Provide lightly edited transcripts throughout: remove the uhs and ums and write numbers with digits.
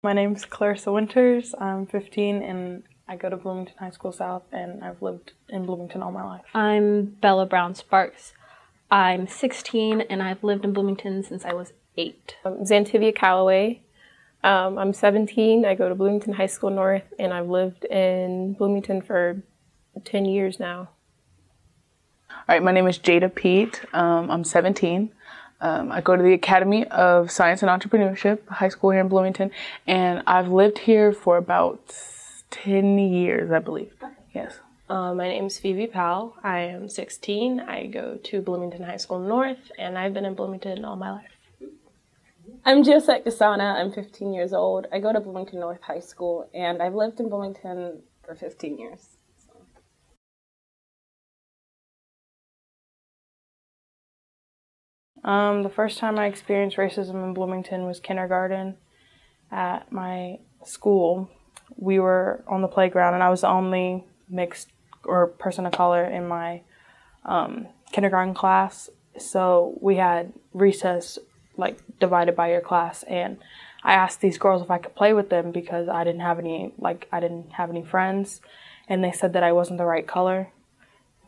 My name's Clarissa Winters. I'm 15 and I go to Bloomington High School South, and I've lived in Bloomington all my life. I'm Bella Brown Sparks. I'm 16 and I've lived in Bloomington since I was 8. Xantivia Calloway. I'm 17. I go to Bloomington High School North, and I've lived in Bloomington for 10 years now. All right, my name is Jada Pete. I'm 17. I go to the Academy of Science and Entrepreneurship high school here in Bloomington, and I've lived here for about 10 years, I believe. Yes. My name's Phoebe Powell. I am 16. I go to Bloomington High School North, and I've been in Bloomington all my life. I'm Giuseppe Gasana. I'm 15 years old. I go to Bloomington North High School, and I've lived in Bloomington for 15 years. The first time I experienced racism in Bloomington was kindergarten. At my school, we were on the playground, and I was the only mixed or person of color in my kindergarten class. So we had recess like divided by your class, and I asked these girls if I could play with them because I didn't have any friends, and they said that I wasn't the right color,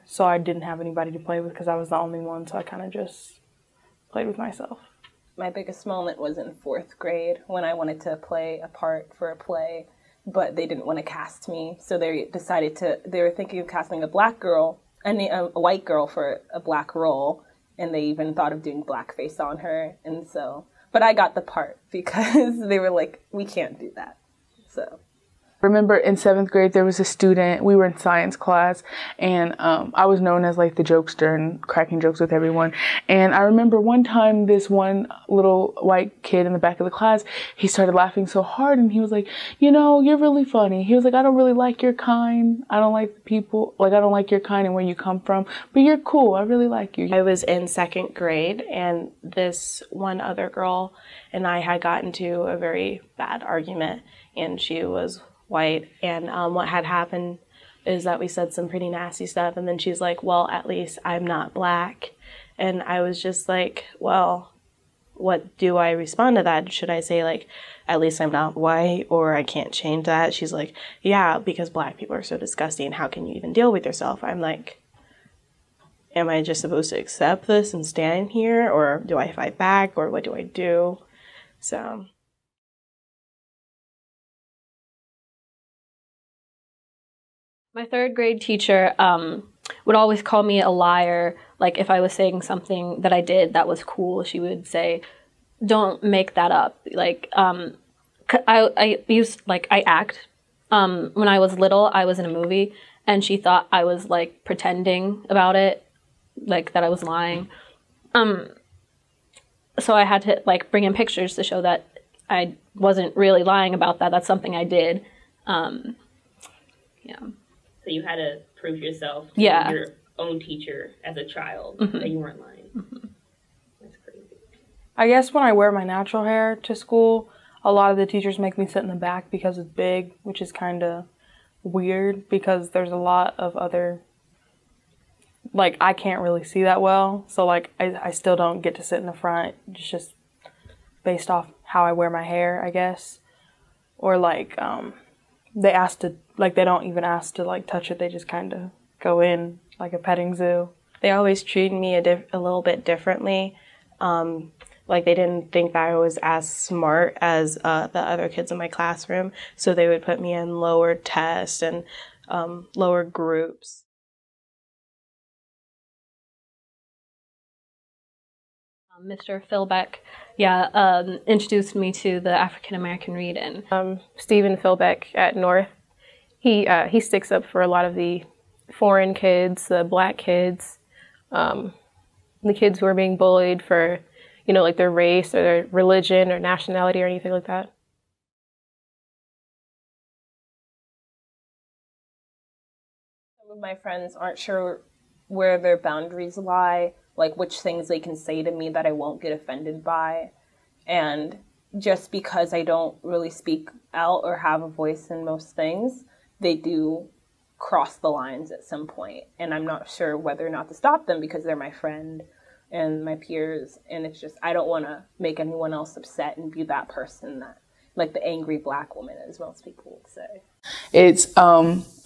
so I didn't have anybody to play with because I was the only one. So I kind of just played with myself. My biggest moment was in 4th grade when I wanted to play a part for a play, but they didn't want to cast me, so they were thinking of casting a white girl for a black role, and they even thought of doing blackface on her, but I got the part because they were like, we can't do that, so. I remember in 7th grade there was a student, we were in science class, and I was known as like the jokester and cracking jokes with everyone. And I remember one time this one little white kid in the back of the class, he started laughing so hard, and he was like, you know, you're really funny. He was like, I don't really like your kind. I don't like the people, like I don't like your kind and where you come from, but you're cool. I really like you. I was in 2nd grade, and this one other girl and I had gotten into a very bad argument, and she was white, and what had happened is that we said some pretty nasty stuff, and then she's like, well, at least I'm not black. And I was just like, well, what do I respond to that? Should I say like, at least I'm not white, or I can't change that? She's like, yeah, because black people are so disgusting, how can you even deal with yourself? I'm like, am I just supposed to accept this and stand here, or do I fight back, or what do I do? So My 3rd grade teacher would always call me a liar. Like if I was saying something that I did that was cool, she would say, don't make that up. Like I act. When I was little, I was in a movie, and she thought I was like pretending about it, like that I was lying. So I had to like bring in pictures to show that I wasn't really lying about that. That's something I did. Yeah. So you had to prove yourself to your own teacher as a child that you weren't lying. That's crazy. I guess when I wear my natural hair to school, a lot of the teachers make me sit in the back because it's big, which is kind of weird because there's a lot of other, like, I can't really see that well. So, like, I still don't get to sit in the front. It's just based off how I wear my hair, I guess. Or, like, they don't even ask to like touch it. They just kind of go in like a petting zoo. They always treated me a little bit differently. Like they didn't think that I was as smart as the other kids in my classroom, so they would put me in lower tests and lower groups. Mr. Philbeck, introduced me to the African American read-in. Stephen Philbeck at North. He sticks up for a lot of the foreign kids, the black kids, the kids who are being bullied for, like their race or their religion or nationality or anything like that. Some of my friends aren't sure where their boundaries lie, like which things they can say to me that I won't get offended by. And just because I don't really speak out or have a voice in most things, they do cross the lines at some point. And I'm not sure whether or not to stop them because they're my friend and my peers. And it's just, I don't want to make anyone else upset and be that person that like the angry black woman, as most people would say. It's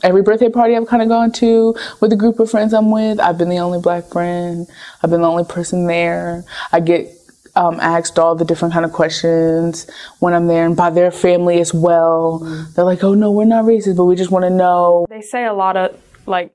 every birthday party I've kind of gone to with the group of friends I'm with. I've been the only black friend. I've been the only person there. I get asked all the different kind of questions when I'm there, and by their family as well. They're like, "Oh no, we're not racist, but we just want to know." They say a lot of like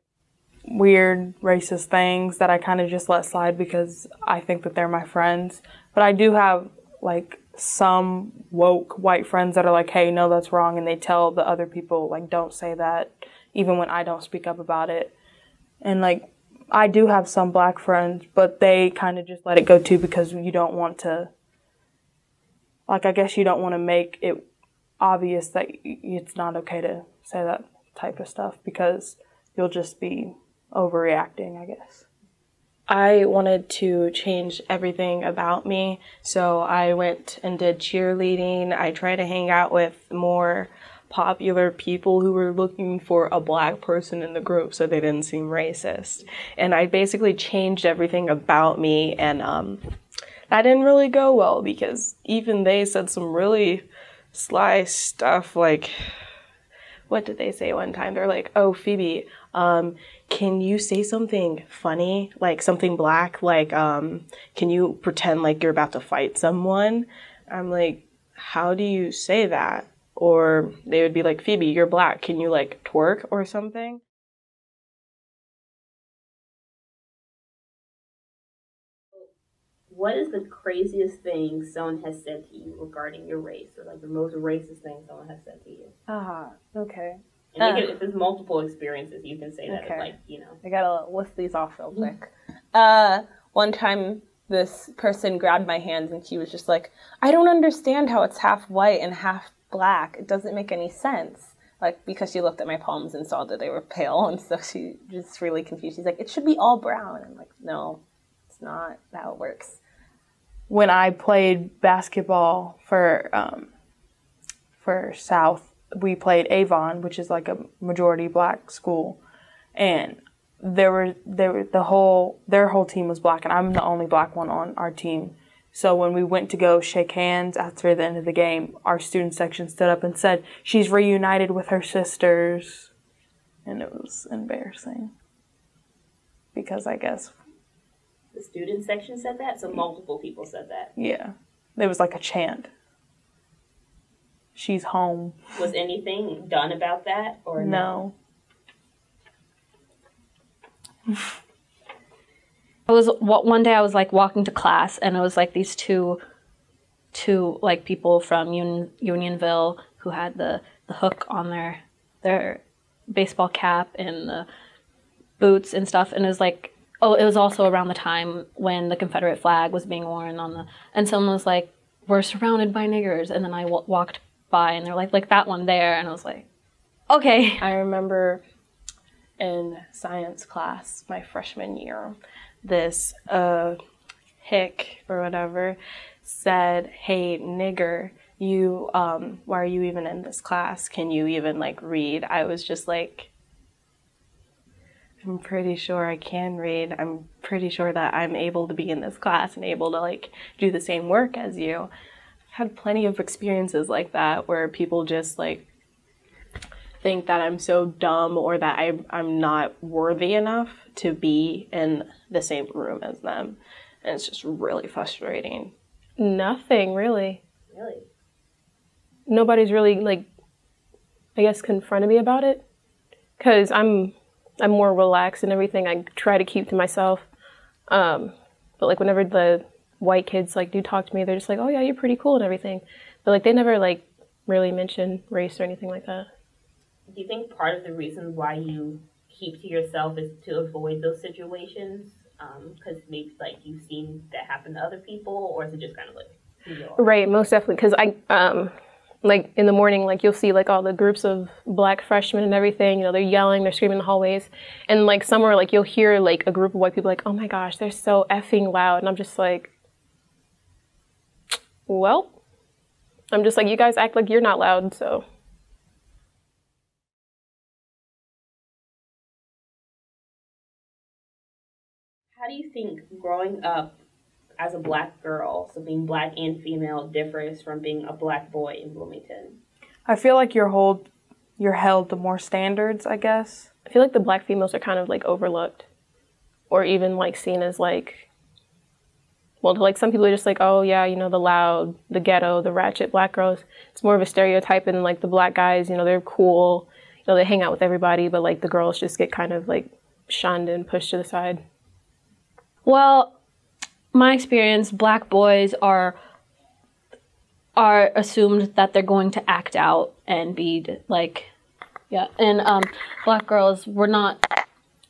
weird racist things that I kind of just let slide because I think that they're my friends. But I do have like some woke white friends that are like, hey, no, that's wrong. And they tell the other people, like, don't say that, even when I don't speak up about it. And like, I do have some black friends, but they kind of just let it go too because you don't want to, like, I guess you don't want to make it obvious that it's not okay to say that type of stuff because you'll just be overreacting, I guess. I wanted to change everything about me, so I went and did cheerleading. I tried to hang out with more popular people who were looking for a black person in the group so they didn't seem racist. And I basically changed everything about me, and that didn't really go well because even they said some really sly stuff like, what did they say one time? They're like, oh, Phoebe, can you say something funny, like something black? Like, can you pretend like you're about to fight someone? I'm like, how do you say that? Or they would be like, Phoebe, you're black. Can you like twerk or something? What is the craziest thing someone has said to you regarding your race, or like the most racist thing someone has said to you? Okay. And if there's multiple experiences, you can say that. Okay. Like, you know. I gotta list these off real quick. One time, this person grabbed my hands and she was just like, I don't understand how it's half white and half black. It doesn't make any sense. Like, because she looked at my palms and saw that they were pale, and so she just really confused. She's like, it should be all brown. I'm like, no, it's not how it works. When I played basketball for South, we played Avon, which is like a majority black school, and their whole team was black, and I'm the only black one on our team. So when we went to go shake hands after the end of the game, our student section stood up and said, she's reunited with her sisters. And it was embarrassing. Because I guess... The student section said that? So multiple people said that? Yeah. It was like a chant. She's home. Was anything done about that? Or no? One day I was like walking to class, and it was like these two like people from Unionville who had the hook on their baseball cap and the boots and stuff, and it was like, oh, it was also around the time when the Confederate flag was being worn and someone was like, we're surrounded by niggers, and then I walked by and they're like that one there, and I was like, okay. I remember in science class my freshman year, this hick or whatever said, hey, nigger, you why are you even in this class? Can you even like read? I was just like, I'm pretty sure I can read. I'm pretty sure that I'm able to be in this class and able to like do the same work as you. I've had plenty of experiences like that where people just like think that I'm so dumb or that I'm not worthy enough to be in the same room as them. And it's just really frustrating. Nothing, really. Really? Nobody's really, like, I guess, confronted me about it. Because I'm more relaxed and everything. I try to keep to myself. But, like, whenever the white kids, like, do talk to me, they're just like, oh, yeah, you're pretty cool and everything. But, like, they never, like, really mention race or anything like that. Do you think part of the reason why you keep to yourself is to avoid those situations? Because maybe, like, you've seen that happen to other people, or is it just kind of like who you are? Right, most definitely. Because like, in the morning, like, you'll see, like, all the groups of black freshmen and everything. You know, they're yelling, they're screaming in the hallways. And, like, somewhere, like, you'll hear, like, a group of white people like, oh, my gosh, they're so effing loud. And I'm just like, well, I'm just like, you guys act like you're not loud, so... How do you think growing up as a black girl, so being black and female, differs from being a black boy in Bloomington? I feel like you're held to more standards, I guess. I feel like the black females are kind of like overlooked, or even like seen as like, well, like some people are just like, oh yeah, you know, the loud, the ghetto, the ratchet black girls. It's more of a stereotype, and like the black guys, you know, they're cool, you know, they hang out with everybody, but like the girls just get kind of like shunned and pushed to the side. Well, my experience, black boys are assumed that they're going to act out and be like, yeah, and black girls, we're not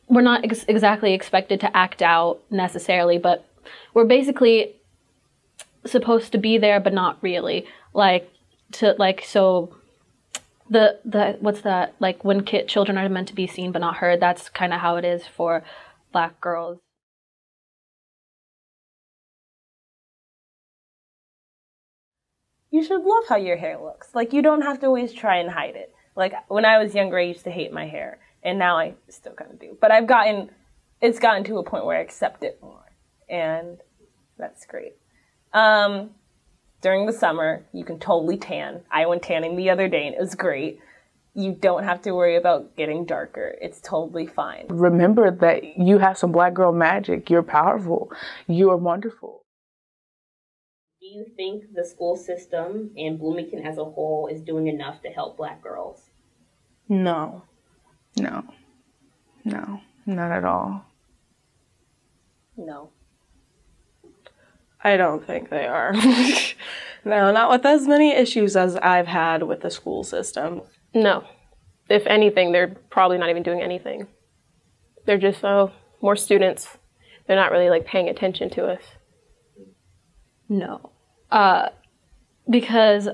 exactly expected to act out necessarily, but we're basically supposed to be there, but not really. Like so the what's that, like when children are meant to be seen but not heard, that's kind of how it is for black girls. You should love how your hair looks. Like, you don't have to always try and hide it. Like, when I was younger, I used to hate my hair, and now I still kind of do. But it's gotten to a point where I accept it more, and that's great. During the summer, you can totally tan. I went tanning the other day, and it was great. You don't have to worry about getting darker. It's totally fine. Remember that you have some black girl magic. You're powerful. You are wonderful. Do you think the school system and Bloomington as a whole is doing enough to help black girls? No. No, not at all. No. I don't think they are. No, not with as many issues as I've had with the school system. No. If anything, they're probably not even doing anything. They're just, more students. They're not really like paying attention to us. No. Because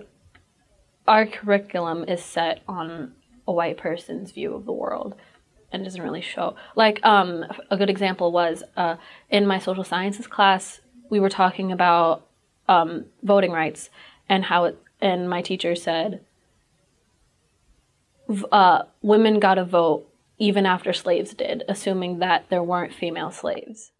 our curriculum is set on a white person's view of the world and doesn't really show. Like, a good example was in my social sciences class, we were talking about voting rights and and my teacher said, women got to vote even after slaves did, assuming that there weren't female slaves.